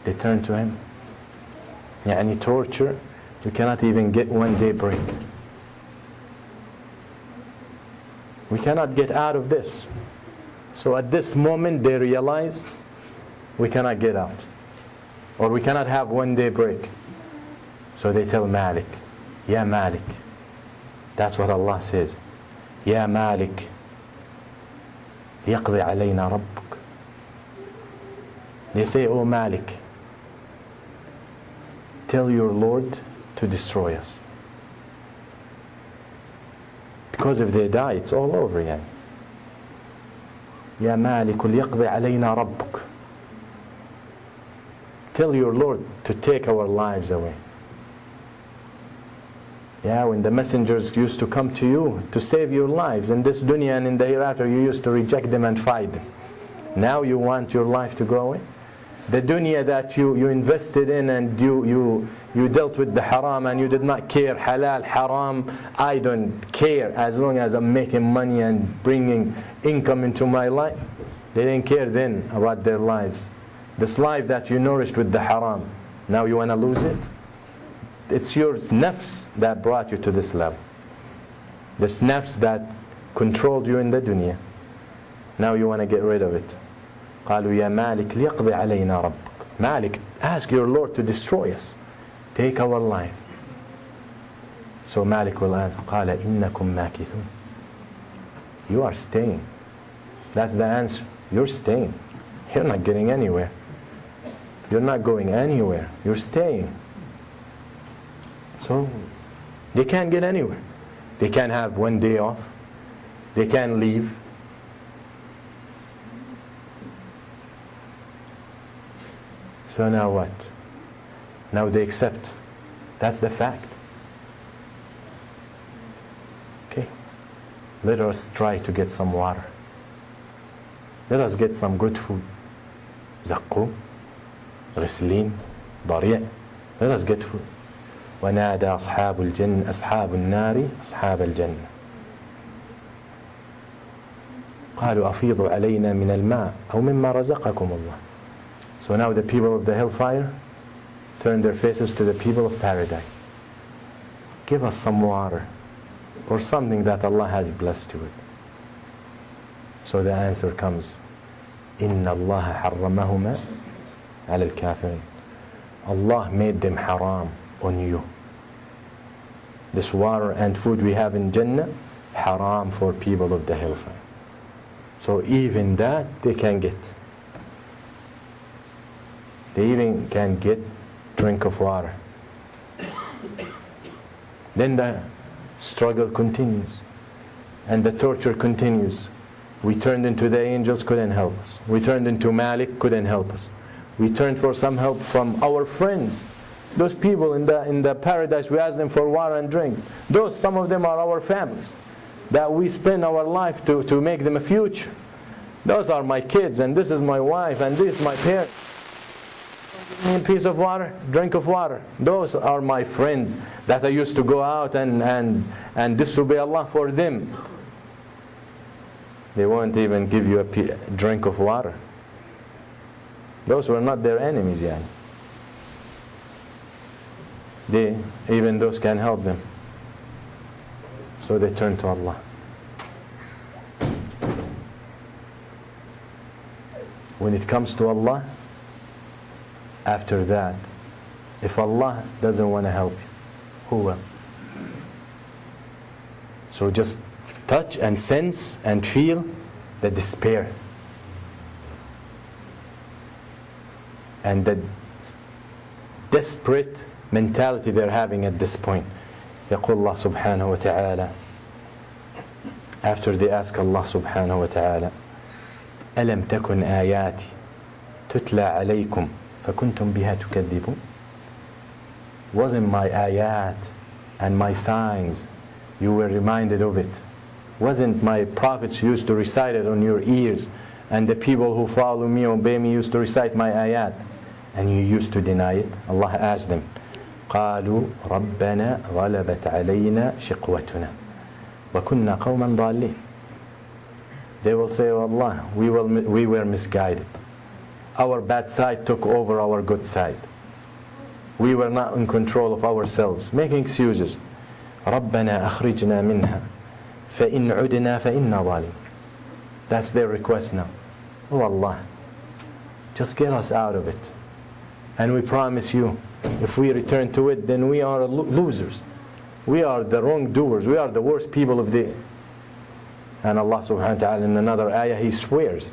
They turn to him. Yani torture, you cannot even get 1 day break. We cannot get out of this. So at this moment they realize we cannot get out, or we cannot have 1 day break. So they tell Malik, Ya Malik. That's what Allah says. Ya Malik, liyaqdi alayna rabbuk. They say, Oh Malik, tell your Lord to destroy us. Because if they die, it's all over again. Ya Malik, liyaqdi alayna rabbuk. Tell your Lord to take our lives away. Yeah, when the messengers used to come to you to save your lives in this dunya and in the hereafter, you used to reject them and fight them. Now you want your life to go away? The dunya that you invested in and you dealt with the haram and you did not care, halal, haram, I don't care as long as I'm making money and bringing income into my life. They didn't care then about their lives. This life that you nourished with the haram, now you want to lose it? It's your nafs that brought you to this level. This nafs that controlled you in the dunya. Now you want to get rid of it. قالوا يا مالك ليقضي علينا ربك. Malik, ask your Lord to destroy us. Take our life. So Malik will answer, قال إنكم ماكثون. You are staying. That's the answer. You're staying. You're not getting anywhere. You're not going anywhere. You're staying. So they can't get anywhere. They can't have 1 day off. They can't leave. So now what? Now they accept. That's the fact. Okay. Let us try to get some water. Let us get some good food. Zaqqum, Ghislin, Dari'. Let us get food. ونادى أصحاب الجنة أصحاب النار أصحاب الجنة قالوا أفيضوا علينا من الماء أو مما رزقكم الله. So now the people of the hellfire turn their faces to the people of paradise. Give us some water or something that Allah has blessed you with. So the answer comes, إن الله حرمهما على الكافرين. Allah made them haram on you. This water and food we have in Jannah, haram for people of the hellfire. So even that they can get. They even can get drink of water. Then the struggle continues and the torture continues. We turned into the angels, couldn't help us. We turned into Malik, couldn't help us. We turned for some help from our friends. Those people in the paradise, we ask them for water and drink. Some of them are our families that we spend our life to make them a future. Those are my kids, and this is my wife, and this is my parents. A piece of water, drink of water. Those are my friends that I used to go out and disobey Allah for them. They won't even give you a drink of water. Those were not their enemies yet. Even those can help them. So they turn to Allah. When it comes to Allah, after that, if Allah doesn't want to help you, who will? So just touch and sense and feel the despair and the desperate mentality they're having at this point. يقول الله سبحانه وتعالى, after they ask Allah subhanahu wa ta'ala, ألم تكن آياتي تتلى عليكم فكنتم بها تكذبون. Wasn't my ayat and my signs, you were reminded of it? Wasn't my prophets used to recite it on your ears, and the people who follow me, obey me, used to recite my ayat, and you used to deny it? Allah asked them, قالوا ربنا غلبت علينا شقوتنا وكنا قوما ضالين. They will say, oh Allah, we were misguided. our bad side took over our good side. We were not in control of ourselves, making excuses. رَبَّنَا أَخْرِجْنَا مِنْهَا فَإِنْ عُدْنَا فَإِنَّا ظَالِمُونَ. That's their request now. Oh Allah, just get us out of it. And we promise you, if we return to it, then we are losers. We are the wrongdoers. We are the worst people of the... And Allah subhanahu wa ta'ala in another ayah, He swears.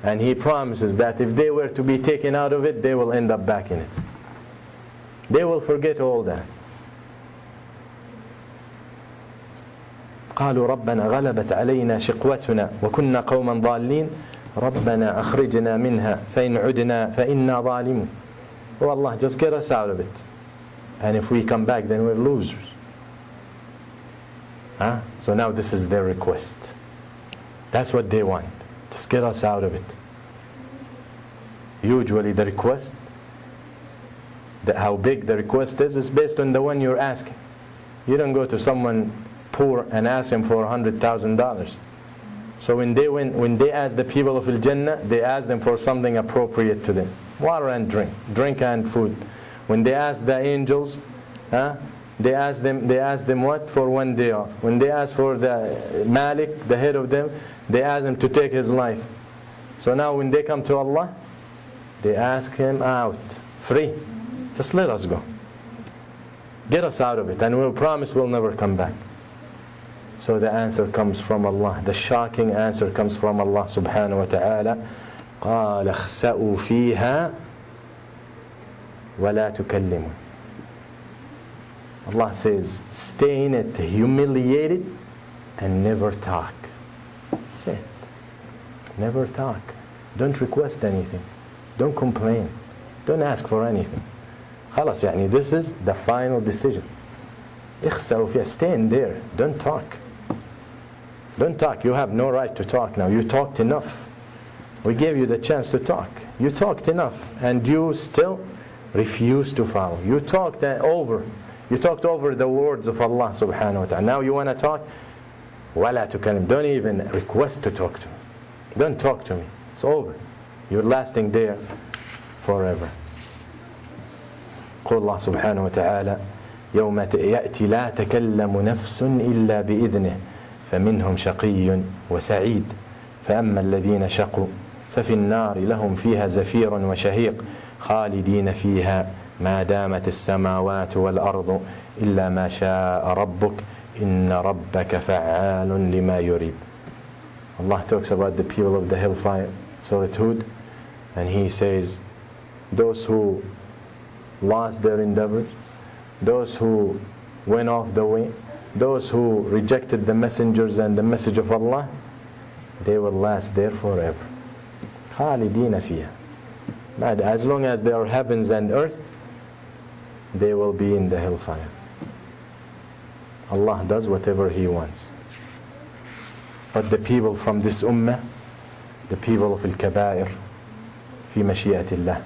And He promises that if they were to be taken out of it, they will end up back in it. They will forget all that. قالوا ربنا غلبت علينا شقوتنا وكنا قوما ضالين ربنا أخرجنا منها فإن عدنا فإنا ظالمون. Oh Allah, just get us out of it. And if we come back, then we're losers. So now this is their request. That's what they want. Just get us out of it. Usually the request, how big the request is based on the one you're asking. You don't go to someone poor and ask him for $100,000. So when they ask the people of Al-Jannah, they ask them for something appropriate to them. Water and drink and food. When they ask the angels, they ask them what? For one day off. When they ask for the Malik, the head of them, they ask him to take his life. So now when they come to Allah, they ask Him out, free. Just let us go. Get us out of it, and we'll promise we'll never come back. So the answer comes from Allah. The shocking answer comes from Allah subhanahu wa ta'ala. قَالَ اخْسَأُوا فِيهَا وَلَا تُكَلِّمُونَ. Allah says, stay in it, humiliated, and never talk. That's it. Never talk. Don't request anything. Don't complain. Don't ask for anything. خلاص, يعني this is the final decision. اخسأوا فيها. Stay in there. Don't talk. Don't talk. You have no right to talk now. You talked enough. We gave you the chance to talk. You talked enough, and you still refuse to follow. You talked over. You talked over the words of Allah subhanahu wa ta'ala. Now you want to talk? وَلَا تُكَلِّمْ. Don't even request to talk to me. Don't talk to me. It's over. You're lasting there forever. قول الله سبحانه وتعالى يوم يأتي لا تكلم نفس إلا بإذنه فمنهم شقي وسعيد فأما الذين شقوا ففي النار لهم فيها زفير وشهيق خالدين فيها ما دامت السماوات والأرض إلا ما شاء ربك إن ربك فعال لما يريد. Allah talks about the people of the Hellfire, Surah Hud, and He says, those who lost their endeavors, those who went off the way, those who rejected the messengers and the message of Allah, they will last there forever. خالدين فيها. As long as there are heavens and earth, they will be in the hellfire. Allah does whatever He wants. But the people from this ummah, the people of al-kabair, في مشيئة الله.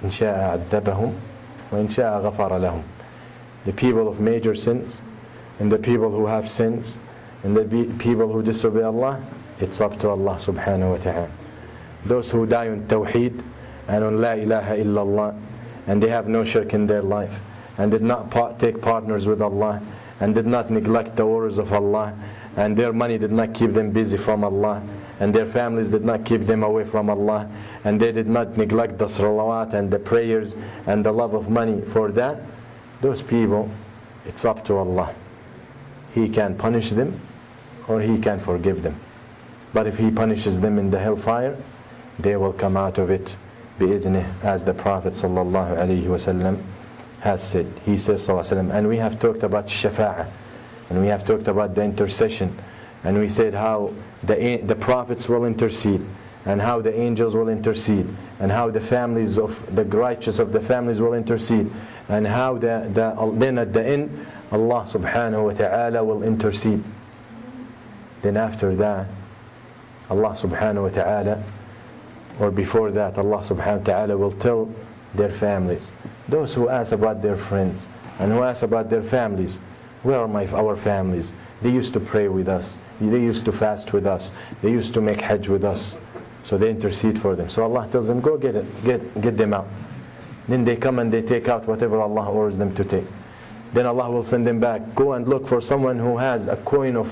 إن شاء عذبهم وإن شاء غفر لهم. The people of major sins, and the people who have sins, and the people who disobey Allah, it's up to Allah subhanahu wa ta'ala. Those who die on tawheed and on la ilaha illallah, and they have no shirk in their life, and did not take partners with Allah, and did not neglect the orders of Allah, and their money did not keep them busy from Allah, and their families did not keep them away from Allah, and they did not neglect the salawat and the prayers and the love of money for that, those people, it's up to Allah. He can punish them or He can forgive them. But if He punishes them in the hellfire, they will come out of it bi'idhnih, as the Prophet sallallahu alaihi wasallam has said. He says sallallahu alaihi wasallam, and we have talked about shafa'ah, and we have talked about the intercession, and we said how the prophets will intercede, and how the angels will intercede, and how the families of the righteous of the families will intercede, and how then at the end Allah subhanahu wa ta'ala will intercede. Then after that Allah subhanahu wa ta'ala, or before that, Allah subhanahu wa ta'ala will tell their families, those who ask about their friends and who ask about their families, where are our families? They used to pray with us, they used to fast with us, they used to make hajj with us. So they intercede for them. So Allah tells them, go get it, get them out. Then they come and they take out whatever Allah orders them to take. Then Allah will send them back. Go and look for someone who has a coin of